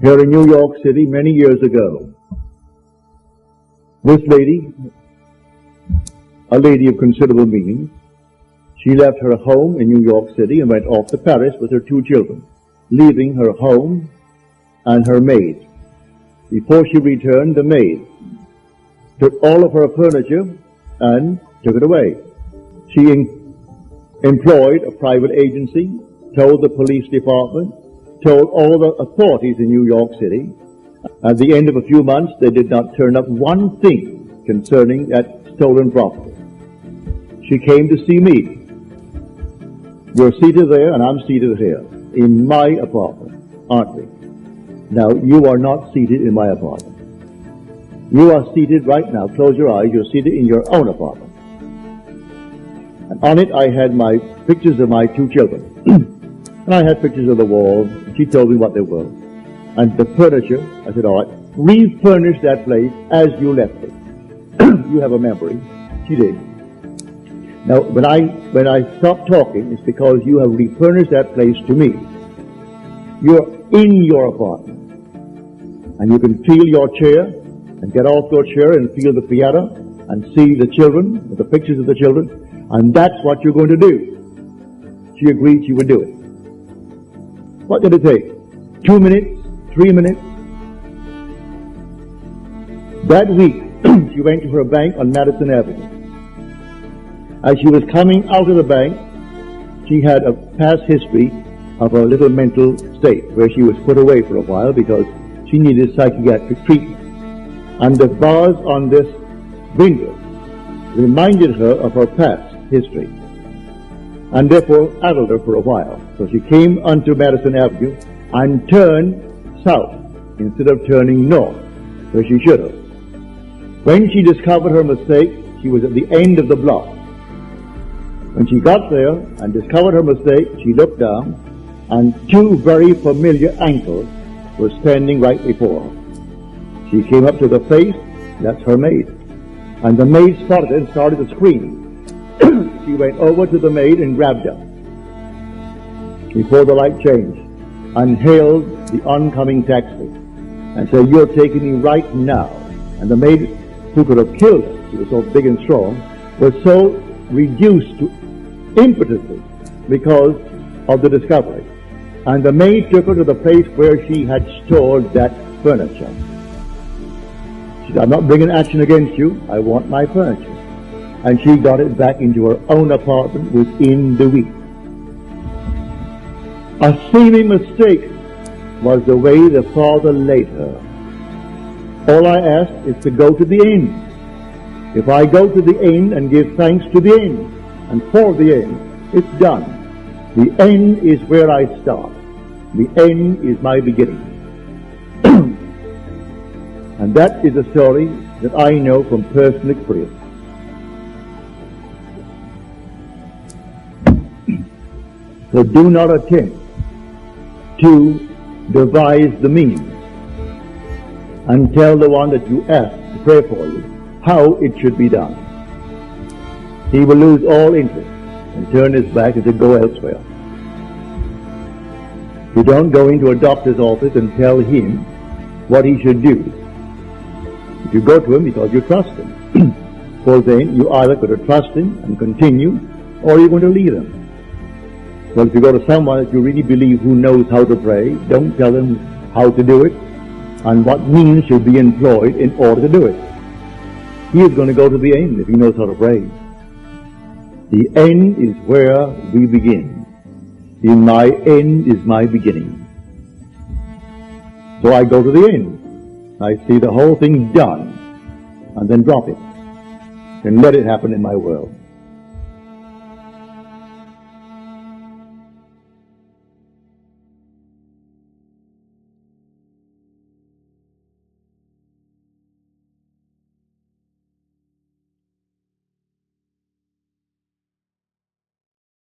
here in New York City many years ago. This lady, a lady of considerable means, she left her home in New York City and went off to Paris with her 2 children, leaving her home and her maid. Before she returned, the maid took all of her furniture and took it away. She employed a private agency, told the police department, told all the authorities in New York City. At the end of a few months, they did not turn up one thing concerning that stolen property. She came to see me. You're seated there and I'm seated here in my apartment, aren't we? Now, you are not seated in my apartment. You are seated right now. Close your eyes. You're seated in your own apartment. And on it, I had my pictures of my 2 children. And I had pictures of the walls. She told me what they were. And the furniture, I said, all right, refurnish that place as you left it. You have a memory. She did. Now, when I stopped talking, it's because you have refurnished that place to me. You're in your apartment. And you can feel your chair, and get off your chair and feel the piano, and see the children, with the pictures of the children, and that's what you're going to do. She agreed she would do it. What did it take? 2 minutes? 3 minutes? That week, she went to her bank on Madison Avenue. As she was coming out of the bank, she had a past history of a little mental state where she was put away for a while because she needed psychiatric treatment. And the bars on this window reminded her of her past history and therefore addled her for a while. So she came onto Madison Avenue and turned south instead of turning north, where she should have. When she discovered her mistake, she was at the end of the block. When she got there and discovered her mistake, she looked down, and 2 very familiar ankles were standing right before her. She came up to the face, that's her maid. And the maid spotted it and started to scream. She went over to the maid and grabbed her before the light changed and hailed the oncoming taxi and said, "You're taking me right now." And the maid, who could have killed her, she was so big and strong, was so reduced to impotency because of the discovery. And the maid took her to the place where she had stored that furniture. She said, "I'm not bringing action against you. I want my furniture." And she got it back into her own apartment within the week. A seeming mistake was the way the Father laid her. All I ask is to go to the end. If I go to the end and give thanks to the end and for the end, it's done. The end is where I start. The end is my beginning. And that is a story that I know from personal experience. So do not attempt to devise the means and tell the one that you ask to pray for you how it should be done. He will lose all interest and turn his back and say, "Go elsewhere." You don't go into a doctor's office and tell him what he should do. You go to him because you trust him. So then you either got to trust him and continue, or you're going to leave him. Well, if you go to someone that you really believe who knows how to pray, don't tell him how to do it and what means should be employed in order to do it. He is going to go to the end if he knows how to pray. The end is where we begin. In my end is my beginning. So I go to the end. I see the whole thing done and then drop it and let it happen in my world.